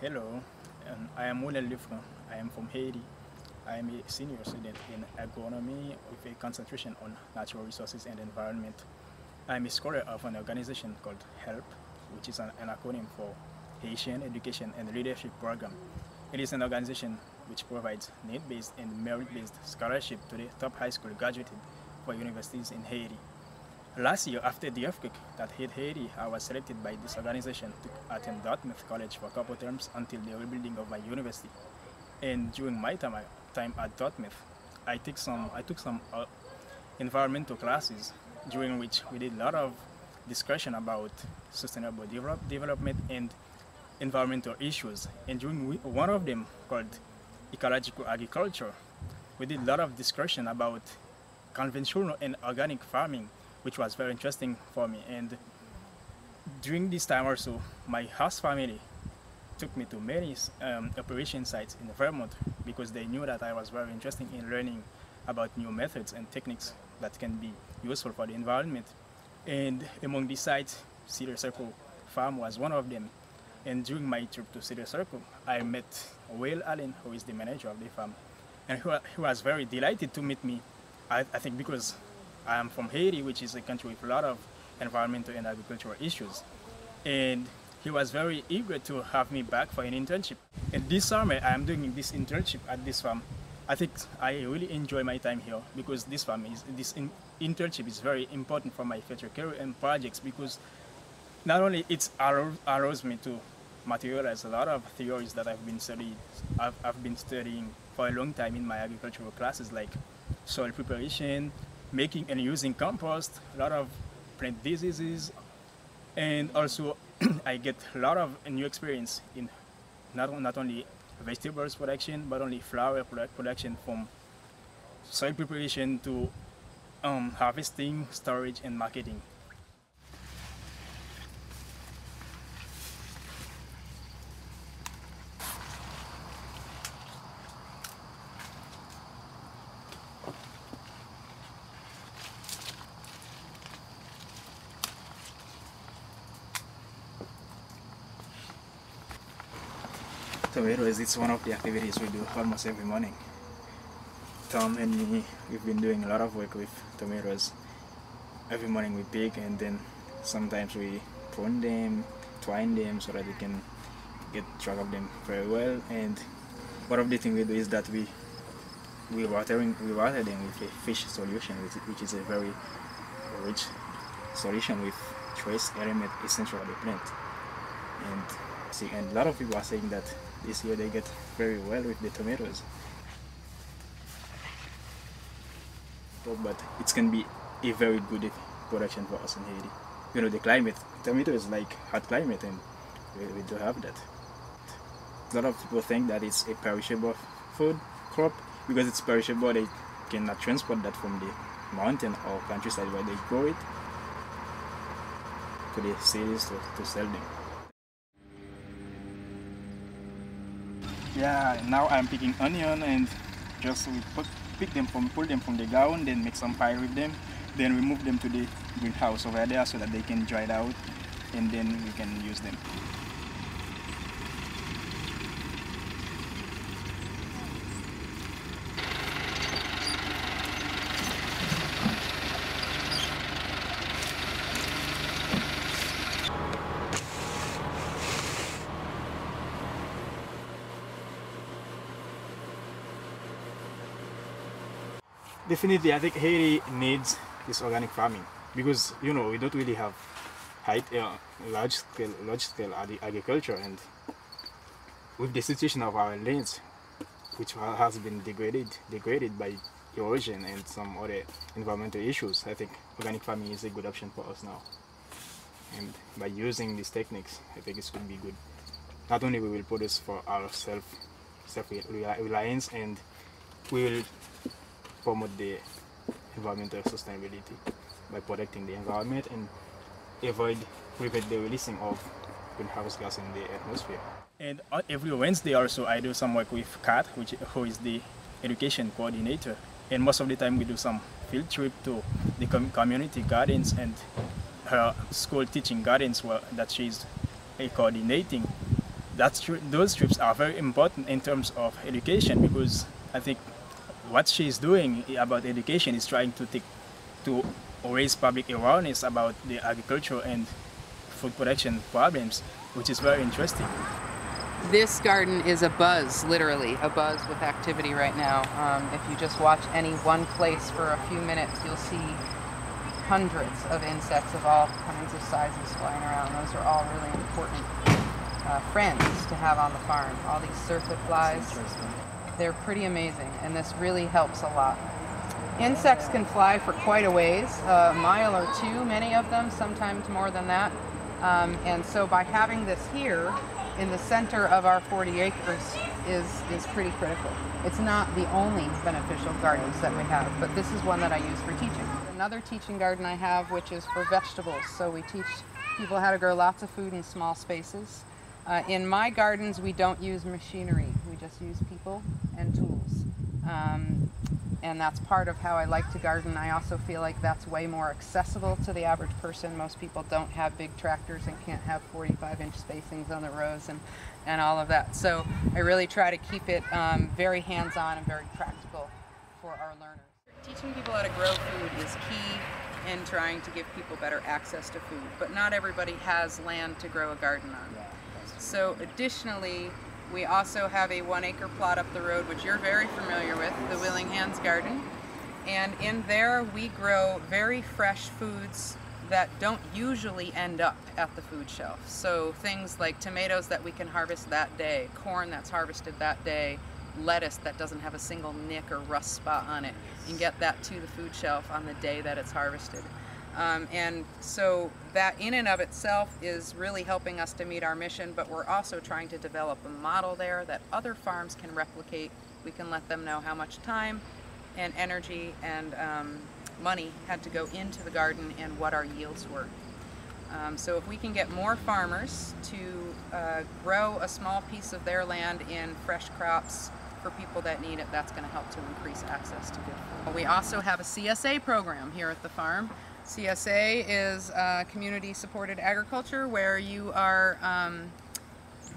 Hello, I am Ronel LeFranc. I am from Haiti. I am a senior student in agronomy with a concentration on natural resources and environment. I am a scholar of an organization called HELP, which is an acronym for Haitian Education and Leadership Program. It is an organization which provides need-based and merit-based scholarship to the top high school graduated for universities in Haiti. Last year, after the earthquake that hit Haiti, I was selected by this organization to attend Dartmouth College for a couple terms until the rebuilding of my university. And during my time at Dartmouth, I took some environmental classes, during which we did a lot of discussion about sustainable development and environmental issues. And during one of them, called ecological agriculture, we did a lot of discussion about conventional and organic farming, which was very interesting for me. And during this time also, my host family took me to many operation sites in Vermont because they knew that I was very interested in learning about new methods and techniques that can be useful for the environment. And among these sites, Cedar Circle Farm was one of them. And during my trip to Cedar Circle, I met Will Allen, who is the manager of the farm, and he was very delighted to meet me. I think because I am from Haiti, which is a country with a lot of environmental and agricultural issues. And he was very eager to have me back for an internship. And this summer, I am doing this internship at this farm. I think I really enjoy my time here because this internship is very important for my future career and projects, because not only it allows me to materialize a lot of theories that I've been studying for a long time in my agricultural classes, like soil preparation, making and using compost, a lot of plant diseases, and also I get a lot of new experience in not only vegetables production, but only flower production, from soil preparation to harvesting, storage, and marketing. Tomatoes, it's one of the activities we do almost every morning. Tom and me, we've been doing a lot of work with tomatoes. Every morning we pick, and then sometimes we prune them, twine them so that we can get track of them very well. And one of the things we do is that we water them with a fish solution, which is a very rich solution with trace element essential of the plant. And a lot of people are saying that this year they get very well with the tomatoes. But it can be a very good production for us in Haiti. You know, the climate, tomato is like hot climate, and we do have that. A lot of people think that it's a perishable food crop. Because it's perishable, they cannot transport that from the mountain or countryside where they grow it to the cities to sell them. Yeah, now I'm picking onion, and just we pull them from the ground, then make some pile with them, then we move them to the greenhouse over there so that they can dry it out, and then we can use them. Definitely, I think Haiti needs this organic farming because, you know, we don't really have large scale agriculture, and with the situation of our lands, which has been degraded by erosion and some other environmental issues, I think organic farming is a good option for us now. And by using these techniques, I think it's going to be good. Not only we will produce for our self-reliance, and we will promote the environmental sustainability by protecting the environment and prevent the releasing of greenhouse gas in the atmosphere. And every Wednesday also I do some work with Kat, who is the education coordinator, and most of the time we do some field trip to the community gardens and her school teaching gardens that she's coordinating. those trips are very important in terms of education, because I think what she is doing about education is trying to raise public awareness about the agriculture and food production problems, which is very interesting. This garden is abuzz, literally abuzz with activity right now. If you just watch any one place for a few minutes, you'll see hundreds of insects of all kinds of sizes flying around. Those are all really important friends to have on the farm. All these syrphid flies, they're pretty amazing, and this really helps a lot. Insects can fly for quite a ways, a mile or two, many of them, sometimes more than that. And so by having this here in the center of our 40 acres is pretty critical. It's not the only beneficial gardens that we have, but this is one that I use for teaching. Another teaching garden I have, which is for vegetables. So we teach people how to grow lots of food in small spaces. In my gardens, we don't use machinery. We just use people and tools. And that's part of how I like to garden. I also feel like that's way more accessible to the average person. Most people don't have big tractors and can't have 45-inch spacings on the rows and all of that. So I really try to keep it very hands-on and very practical for our learners. Teaching people how to grow food is key in trying to give people better access to food, but not everybody has land to grow a garden on. So additionally, we also have a 1-acre plot up the road, which you're very familiar with, the Willing Hands Garden. And in there we grow very fresh foods that don't usually end up at the food shelf. So things like tomatoes that we can harvest that day, corn that's harvested that day, lettuce that doesn't have a single nick or rust spot on it. You can get that to the food shelf on the day that it's harvested. And so that in and of itself is really helping us to meet our mission, but we're also trying to develop a model there that other farms can replicate. We can let them know how much time and energy and money had to go into the garden and what our yields were. So if we can get more farmers to grow a small piece of their land in fresh crops for people that need it, that's going to help to increase access to good food. We also have a CSA program here at the farm. CSA is community supported agriculture, where you are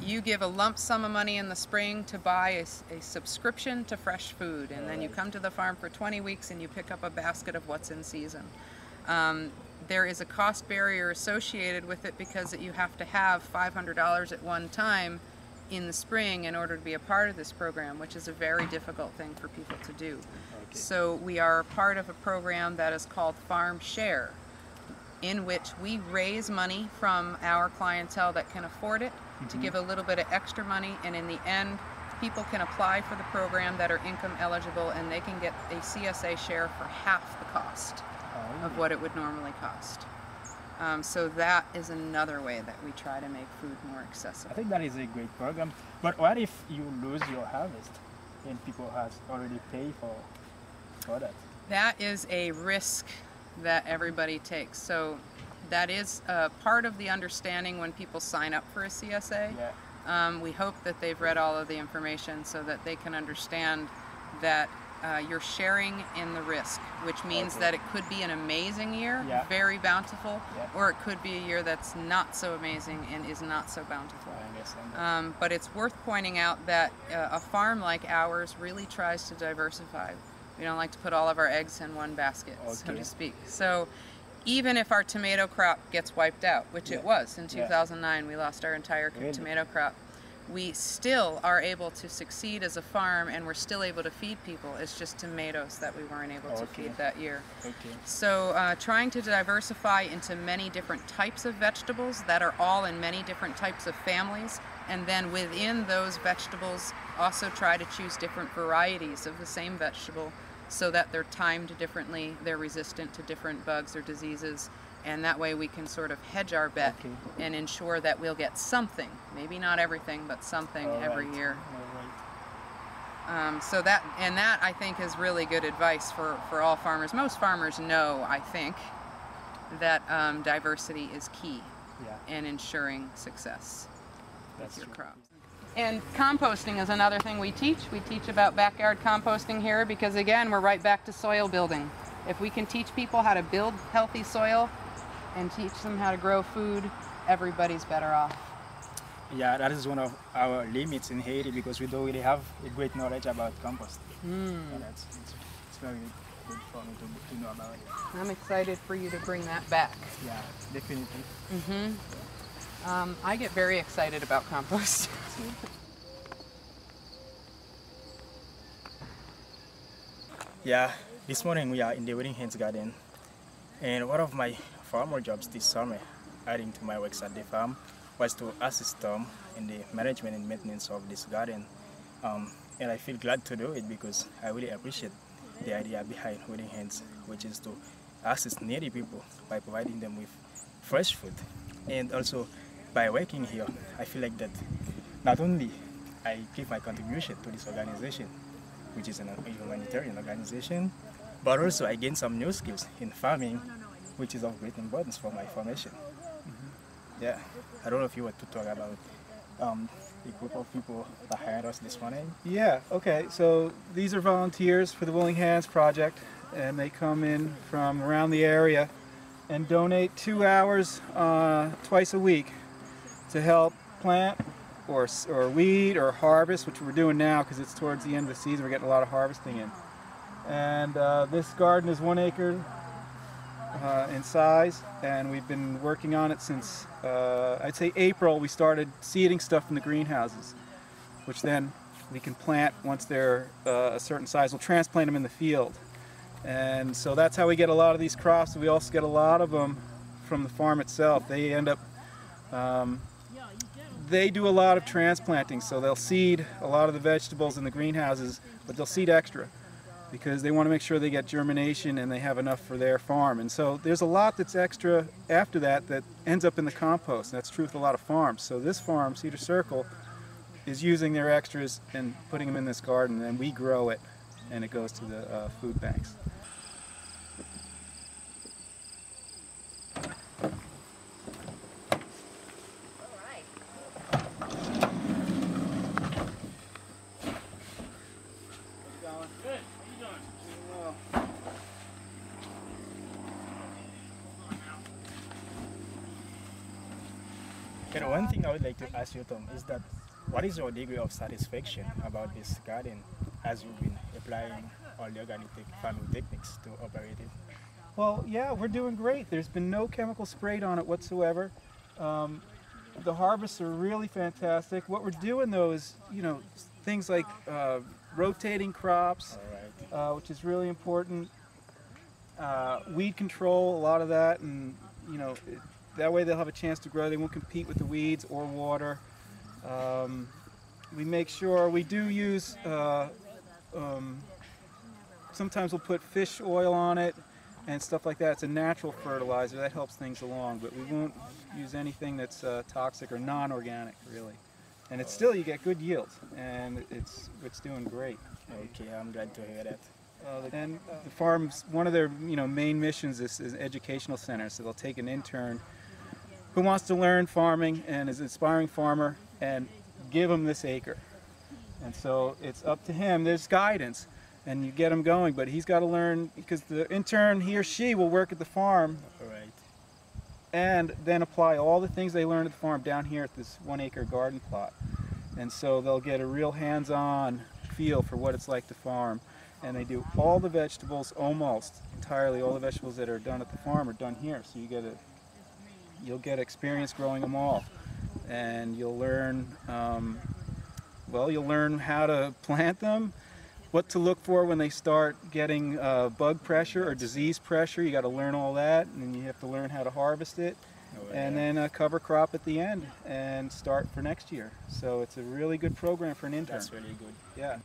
you give a lump sum of money in the spring to buy a subscription to fresh food, and then you come to the farm for 20 weeks and you pick up a basket of what's in season. There is a cost barrier associated with it because you have to have $500 at one time in the spring in order to be a part of this program, which is a very difficult thing for people to do. So we are part of a program that is called Farm Share, in which we raise money from our clientele that can afford it to give a little bit of extra money, and in the end people can apply for the program that are income eligible, and they can get a CSA share for half the cost of what it would normally cost. So that is another way that we try to make food more accessible. I think that is a great program. But what if you lose your harvest and people have already paid for that? That is a risk that everybody takes. So that is part of the understanding when people sign up for a CSA. Yeah. We hope that they've read all of the information so that they can understand that you're sharing in the risk, which means that it could be an amazing year, very bountiful, or it could be a year that's not so amazing and is not so bountiful. But it's worth pointing out that a farm like ours really tries to diversify. We don't like to put all of our eggs in one basket, so to speak. So even if our tomato crop gets wiped out, which it was in 2009, we lost our entire tomato crop, we still are able to succeed as a farm, and we're still able to feed people. It's just tomatoes that we weren't able to feed that year. So trying to diversify into many different types of vegetables that are all in many different types of families, and then within those vegetables also try to choose different varieties of the same vegetable so that they're timed differently, they're resistant to different bugs or diseases, and that way we can sort of hedge our bet and ensure that we'll get something, maybe not everything, but something every year. So that I think is really good advice for all farmers. Most farmers know, I think, that diversity is key in ensuring success with your crops. And composting is another thing we teach. We teach about backyard composting here because, again, we're right back to soil building. If we can teach people how to build healthy soil and teach them how to grow food, everybody's better off. Yeah, that is one of our limits in Haiti because we don't really have a great knowledge about compost. And it's very good for me to know about it. I'm excited for you to bring that back. Yeah, definitely. I get very excited about compost. Yeah, this morning we are in the Wedding Hands Garden, and one of my farmer jobs this summer, adding to my works at the farm, was to assist Tom in the management and maintenance of this garden. And I feel glad to do it because I really appreciate the idea behind Wedding Hands, which is to assist needy people by providing them with fresh food. And also by working here, I feel like that not only I give my contribution to this organization, which is a humanitarian organization, but also I gain some new skills in farming, which is of great importance for my formation. Yeah, I don't know if you want to talk about the group of people that hired us this morning. Yeah, okay, so these are volunteers for the Willing Hands Project, and they come in from around the area and donate 2 hours twice a week to help plant or weed or harvest, which we're doing now because it's towards the end of the season. We're getting a lot of harvesting in. And this garden is 1 acre in size, and we've been working on it since I'd say April. We started seeding stuff in the greenhouses, which then we can plant once they're a certain size. We'll transplant them in the field, and so that's how we get a lot of these crops. We also get a lot of them from the farm itself. They end up they do a lot of transplanting, so they'll seed a lot of the vegetables in the greenhouses, but they'll seed extra because they want to make sure they get germination and they have enough for their farm. And so there's a lot that's extra after that that ends up in the compost. That's true with a lot of farms. So this farm, Cedar Circle, is using their extras and putting them in this garden, and we grow it and it goes to the food banks. You know, one thing I would like to ask you, Tom, is that what is your degree of satisfaction about this garden as you've been applying all the organic farming techniques to operate it? Well, yeah, we're doing great. There's been no chemical sprayed on it whatsoever. The harvests are really fantastic. What we're doing though is, you know, things like rotating crops, which is really important. Weed control, a lot of that, and you know, that way they'll have a chance to grow. They won't compete with the weeds or water. We make sure we do use, sometimes we'll put fish oil on it and stuff like that. It's a natural fertilizer that helps things along, but we won't use anything that's toxic or non-organic really. And it's still, you get good yields, and it's doing great. Okay, I'm glad to hear that. And the farm's, one of their main missions is an educational center, so they'll take an intern who wants to learn farming and is an aspiring farmer and give him this acre. And so it's up to him. There's guidance and you get him going, but he's got to learn, because the intern, he or she, will work at the farm and then apply all the things they learn at the farm down here at this 1 acre garden plot. And so they'll get a real hands-on feel for what it's like to farm. And they do all the vegetables, almost entirely all the vegetables that are done at the farm are done here. So you'll get experience growing them all, and you'll learn, you'll learn how to plant them, what to look for when they start getting bug pressure or disease pressure. You got to learn all that, and then you have to learn how to harvest it, and then cover crop at the end and start for next year. So it's a really good program for an intern. That's really good. Yeah.